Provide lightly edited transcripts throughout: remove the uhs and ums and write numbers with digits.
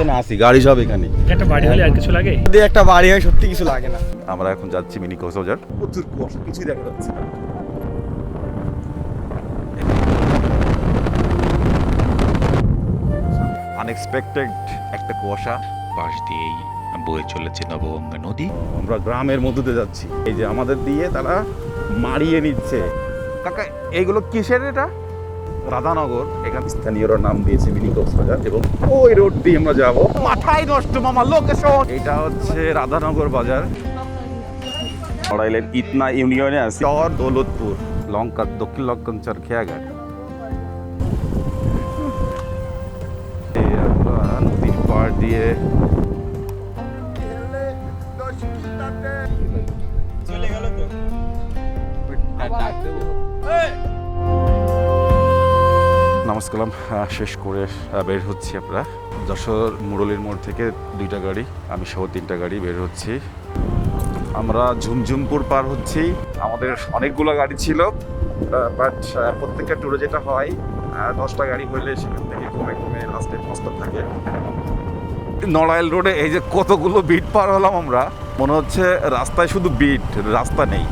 এখানে আসি, গাড়ি সব এখানে। একটা বাড়ি হলে আর কিছু লাগে? যদি একটা বাড়ি হয় সত্যি কিছু লাগে না। আমরা এখন যাচ্ছি মিনি কক্সবাজার। প্রচুর কুয়াশা, কিছুই দেখা যাচ্ছে না। আনএক্সপেক্টেড একটা কুয়াশা। পাশ দিয়েই বয়ে চলেছে নবগঙ্গা নদী। আমরা গ্রামের মধ্যে দিয়ে যাচ্ছি, এই যে আমাদের দিয়ে তারা মারিয়ে নিচ্ছে। কাকা এইগুলো কিসের? এটা রাধানগর, এখানে স্থানীয়রা নাম দিয়েছে মিনি কক্সবাজার, এবং ওই রোড দিয়ে আমরা যাবো। মাথায় নষ্ট মামা লোকেশন। এটা হচ্ছে রাধানগর বাজার। নড়াইলের ইতনা ইউনিয়নে আছে চর দৌলতপুর, লঙ্কা, দক্ষিণ লঙ্কাঞ্চর, খেয়াঘাট। আমরা নদীর পাড় দিয়ে নমস্কার শেষ করে বের হচ্ছি। আমরা যশোর মুরলীর মোড় থেকে 2টা গাড়ি, আমি সহ 3টা গাড়ি বের হচ্ছি। আমরা ঝুমঝুমপুর পার হচ্ছি। আমাদের অনেকগুলো গাড়ি ছিল, বাট প্রত্যেকটা ট্যুরে যেটা হয় 10টা গাড়ি হইলে সেখান থেকে কমে কমে লাস্টে 5টা থাকে। নড়াইল রোডে এই যে কতগুলো বিট পার হলাম আমরা, মনে হচ্ছে রাস্তায় শুধু বিট, রাস্তা নেই।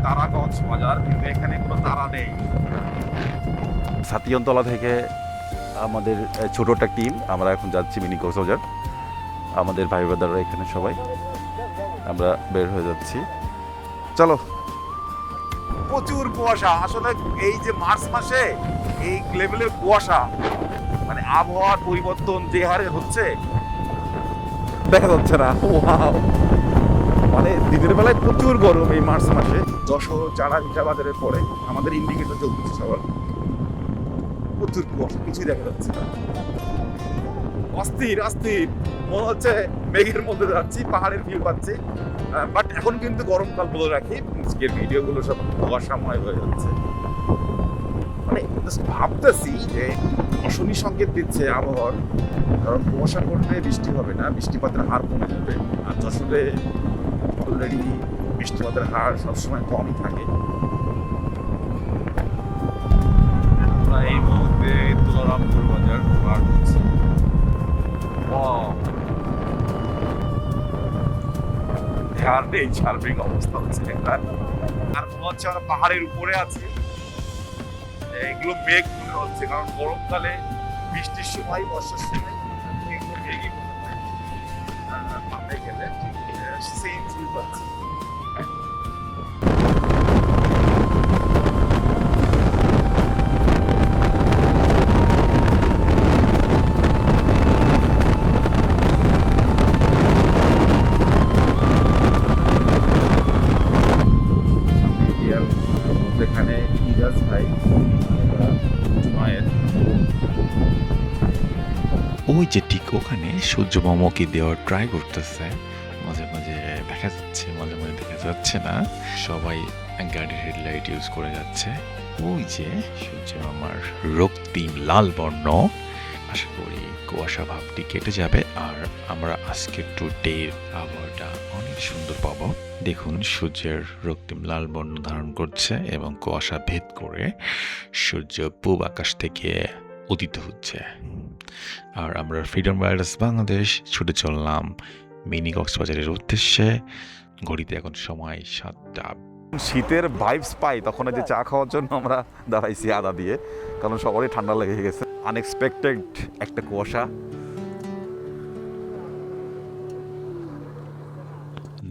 তারাগঞ্জ বাজার, কিন্তু এখানে কোনো তারা নেই। সাতিয়ানতলা থেকে আমাদের ছোট একটা টিম, আমরা এখন যাচ্ছি মিনি কক্সবাজার। আমাদের ভাই ব্রাদাররা এখানে সবাই, আমরা বের হয়ে যাচ্ছি। চলো। প্রচুর কুয়াশা, আসলে এই যে মার্চ মাসে এই লেভেলের কুয়াশা, মানে আবহাওয়ার পরিবর্তন যে হারে হচ্ছে দেখা যাচ্ছে না। ওয়াও, মানে দিনের বেলায় প্রচুর গরম এই মার্চ মাসে। যশোর চারা ভিটা বাজারের পরে আমাদের ইন্ডিকেটর চলতেছে সবার। প্রচুর কুয়াশা, কিছুই দেখা যাচ্ছে না। অস্থির অস্থির মনে হচ্ছে মেঘের মধ্যে যাচ্ছি, পাহাড়ের ভিউ পাচ্ছি। বাট এখন কিন্তু গরমকাল বলে রাখি, আজকের ভিডিওগুলো সব কুয়াশাময় হয়ে যাচ্ছে। মানে ভাবতেছি যে অশনি সংকেত দিচ্ছে আবহাওয়ার, কারণ কুয়াশা করলে বৃষ্টি হবে না, বৃষ্টিপাতের হার কমে যাবে। আর যশোরে অলরেডি বৃষ্টিপাতের হার সবসময় কমই থাকে। আমরা এই মুহূর্তে তুলারামপুর বাজার পার হচ্ছি। অবস্থা হচ্ছে, আর মনে হচ্ছে আমরা পাহাড়ের উপরে আছি। এগুলো মেঘ মনে হচ্ছে, কারণ গরমকালে বৃষ্টির সময়, বর্ষার সময় এগুলো মেঘই মনে হয়। পাহাড়ে গেলে সেম ফিল পাচ্ছি। এখানে ইরাজ ভাই মায়ের, ওই যে ঠিক ওখানে সূর্য মামাকে দেওয়ার ট্রাই করতেছে, মাঝে মাঝে দেখা যাচ্ছে, মাঝে মাঝে দেখা যাচ্ছে না। সবাই গাড়ির হেডলাইট ইউজ করে যাচ্ছে। ওই যে সূর্য মামার রক্তিম লাল বর্ণ। আশা করি কুয়াশা ভাবটি কেটে যাবে, আর আমরা আজকের ট্যুরটির আবহাওয়াটা অনেক সুন্দর পাবো। দেখুন সূর্যের রক্তিম লাল বর্ণ ধারণ করছে এবং কুয়াশা ভেদ করে সূর্য পূব আকাশ থেকে উদিত হচ্ছে। আর আমরা ফ্রিডম রাইডার্স বাংলাদেশ ছুটে চললাম মিনি কক্সবাজারের উদ্দেশ্যে। ঘড়িতে এখন সময় 7টা। শীতের ভাইবস পাই তখন যে চা খাওয়ার জন্য আমরা দাঁড়াইছি আদা দিয়ে, কারণ সবারই ঠান্ডা লেগে গেছে। আনএক্সপেক্টেড একটা কুয়াশা।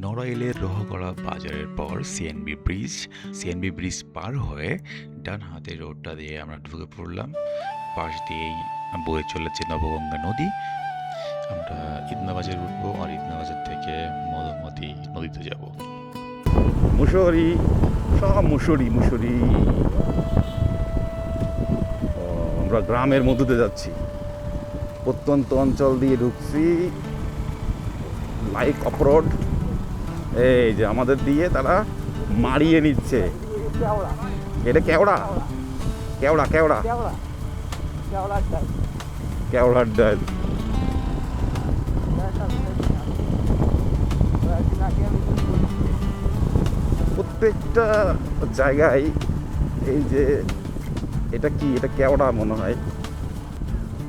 নড়াইলের রোহগড়া বাজারের পর সিএনবি ব্রিজ পার হয়ে ডান হাতের রোডটা দিয়ে আমরা ঢুকে পড়লাম। পাশ দিয়েই বয়ে চলেছে নবগঙ্গা নদী। আমরা ইদনা বাজার উঠবো, আর ইদনা বাজার থেকে মধুমতি নদীতে যাব। মুসুরি, সব মুসুরি মুসুরি। আমরা গ্রামের মধ্যে দিয়ে যাচ্ছি, প্রত্যন্ত অঞ্চল দিয়ে ঢুকছি, লাইক অফরোড। এই যে আমাদের দিয়ে তারা মারিয়ে নিচ্ছে। এটা কেওড়া, কেওড়া কেওড়া কেওড়ার ডাল। প্রত্যেকটা জায়গায় এই যে এটা কি, এটা কেওড়া মনে হয়।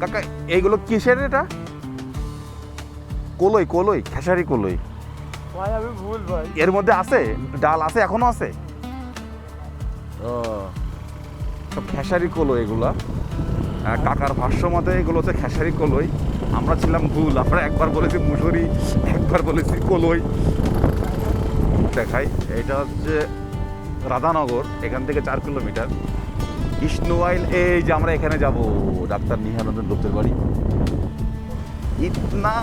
কাকা এইগুলো কিসের? এটা কলই কলই খেসারি কলই ভাই আমি ভুল ভাই। এর মধ্যে আছে ডাল আছে এখনো আছে ও সব খেসারি কলই এগুলা কাকার ভাষ্য মতে এগুলো হচ্ছে খেসারি কলই আমরা ছিলাম ভুল আমরা একবার বলেছি মুসুরি একবার বলেছি কলই দেখাই এটা হচ্ছে রাধানগর এখান থেকে 4 কিলোমিটার কৃষ্ণওয়াইল এই যে আমরা এখানে যাব ডাক্তার নিহানন্দন গুপ্তের বাড়ি ইতনা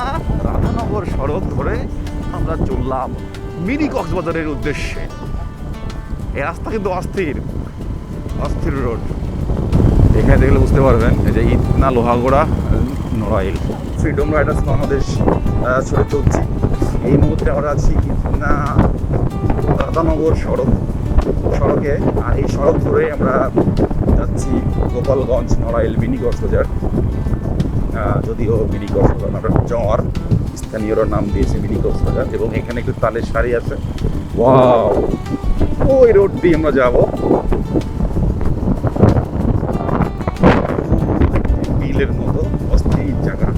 রাধানগর সড়ক ধরে আমরা চললাম মিনি কক্সবাজারের উদ্দেশ্যে এই রাস্তা কিন্তু অস্থির অস্থির রোড এখানে দেখলে বুঝতে পারবেন এই যে ইতনা লোহাগড়া নড়াইল ফ্রিডম রাইডার্স বাংলাদেশ ছড়ে চলছি এই মুহূর্তে আমরা আছি ইতনা রাধানগর সড়কে আর এই সড়ক ধরে আমরা যাচ্ছি গোপালগঞ্জ নড়াইল মিনি কক্সবাজার যদিও মিনি কক্সবাজার আমরা চর স্থানীয়রা নাম দিয়েছে মিনি কক্সবাজার এবং এখানে একটু তালের শাড়ি আছে ওয়াও ওই রোড দিয়ে আমরা যাব বিলের মতো অস্থির জায়গা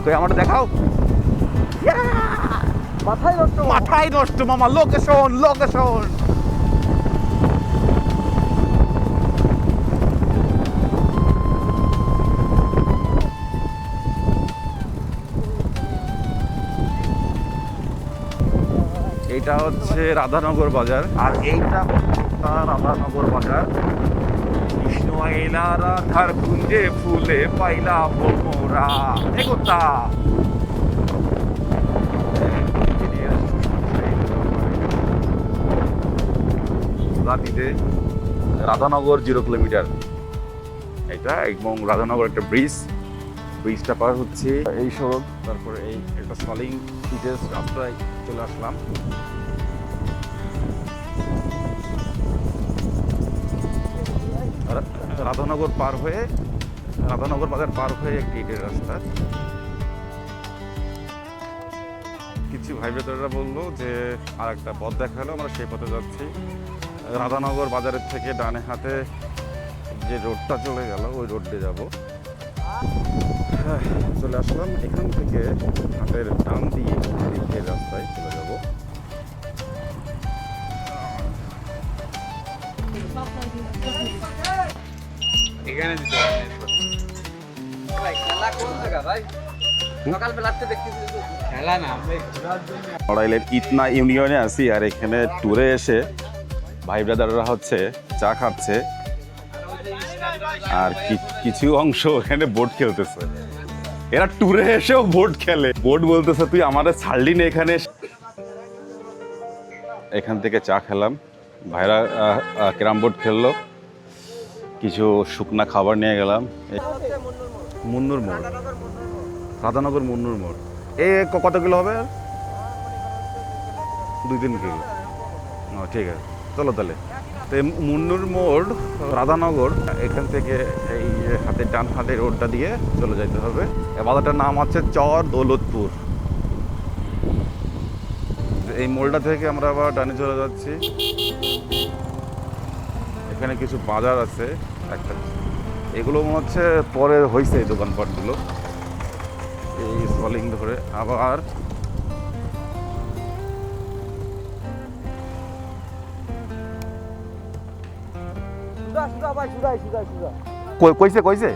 তো আমার দেখাও মাথায় নষ্ট মামা লোকেশন লোকেশন এটা হচ্ছে রাধানগর বাজার আর এইটা রাধানগর বাজার কৃষ্ণ আইলা রাধার কুঞ্জে ফুলে পাইলা ভোমরা এগোতা রাতিতে রাধানগর 0 কিলোমিটার এটা এবং রাধানগর একটা ব্রিজটা পার হচ্ছে এই সড়ক তারপরে এই একটা সলিং পিচেস রাস্তায় চলে আসলাম রাধানগর বাজার পার হয়ে একটি ইটের রাস্তা কিছু ভাই ভেতররা বললো যে আর একটা পথ দেখালো আমরা সেই পথে যাচ্ছি রাধানগর বাজারের থেকে ডানে হাতে যে রোডটা চলে গেল ওই রোড দিয়ে যাবো চলে আসলাম এখান থেকে হাতের ডান দিয়ে দিকের রাস্তায় চলে যাব এখানে দিতে ভাই খেলা কোন জায়গা ভাই সকালবেলাতে দেখতেছি খেলা না নড়াইলের ইতনা ইউনিয়নে আছি আর এখানে ট্যুরে এসে ভাই ব্রাদাররা হচ্ছে চা খাচ্ছে আর কিছু অংশ এখানে বোট খেলতেছে এরা ট্যুরে এসেও বোট খেলে বোট বলতেছে তুই আমাদের ছাড়লি না এখানে এখান থেকে চা খেলাম ভাইরা ক্যারাম বোর্ড খেললো কিছু শুকনা খাবার নিয়ে গেলাম মুন্নুর মোড় রাধানগর মুন্নুর মোড় এ কত কিলো হবে 2-3 কিলো ঠিক আছে চলো তাহলে তো মুন্নুর মোড় রাধানগর এখান থেকে এই হাতের ডান হাতের রোডটা দিয়ে চলে যেতে হবে বাজারটার নাম আছে চর দৌলতপুর এই মোড়টা থেকে আমরা আবার ডানে চলে যাচ্ছি এখানে কিছু বাজার আছে একটা এগুলো মনে হচ্ছে পরে হয়েছে এই দোকানপাটগুলো এই সলিং ধরে আবার কইছে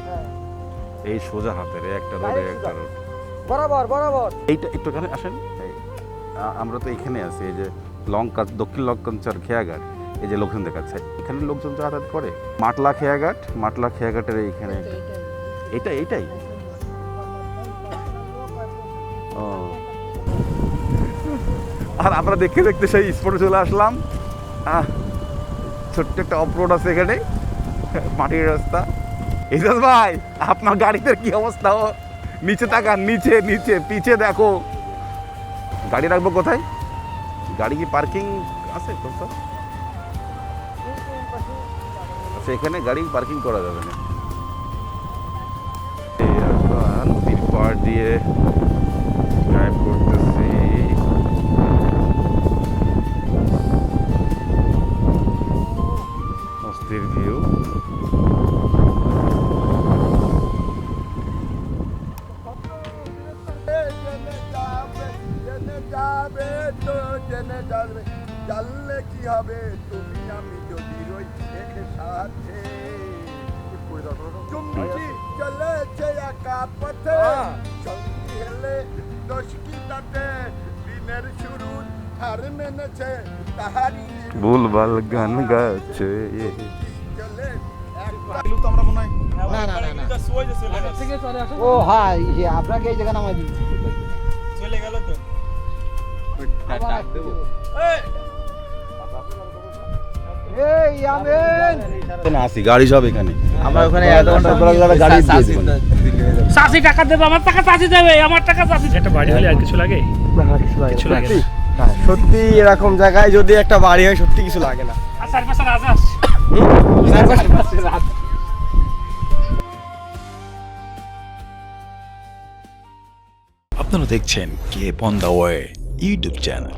এই সোজা হাতের একটা রোডে একটা রোড বরাবর এইটা একটুখানে আসেন আমরা তো এখানে আছি এই যে দক্ষিণ লঙ্কাঞ্চর খেয়াঘাট এই যে লোকজন দেখাচ্ছে এখানে লোকজন যাতায়াত করে মাটলা খেয়াঘাটের এইখানে এইটাই ও আর আমরা দেখতে সেই স্পটে চলে আসলাম ছোট্ট একটা অফরোড আছে এখানে মাটির রাস্তা ইজাজ ভাই আপনার গাড়িতে কি অবস্থা ও নিচে তাকান নিচে পিছে দেখো গাড়ি রাখবো কোথায় গাড়ি কি পার্কিং আছে কোথাও আচ্ছা এখানে গাড়ি পার্কিং করা যাবে না নদীর পাড় দিয়ে ড্রাইভ করতেছি অস্থির ভিউ যাবে তো জেনে যাবে, জানলে কি হবে তুমি আমি যদি রই একসাথে। চুমকি চলেছে একা পথে, সঙ্গী হেলে দোষ কি তাতে, দিনের শুরু হার মেনেছে তাহারি ভুলভাল গান গাচ্ছে চলে ও হ্যাঁ আপনাকে এই জায়গা নামাই দিচ্ছি এই আমেন আসি গাড়ি সব এখানে আমরা ওখানে গাড়ি চাষি টাকা দেবে, আমার টাকা চাষি দেবে, আমার টাকা চাষি। একটা বাড়ি হলে আর কিছু লাগে? কিছু লাগে না। সত্যি এরকম জায়গায় যদি একটা বাড়ি হয় সত্যি কিছু লাগে না। আর চারপাশে রাজা আসছে। আপনারা দেখছেন K on the way YouTube channel.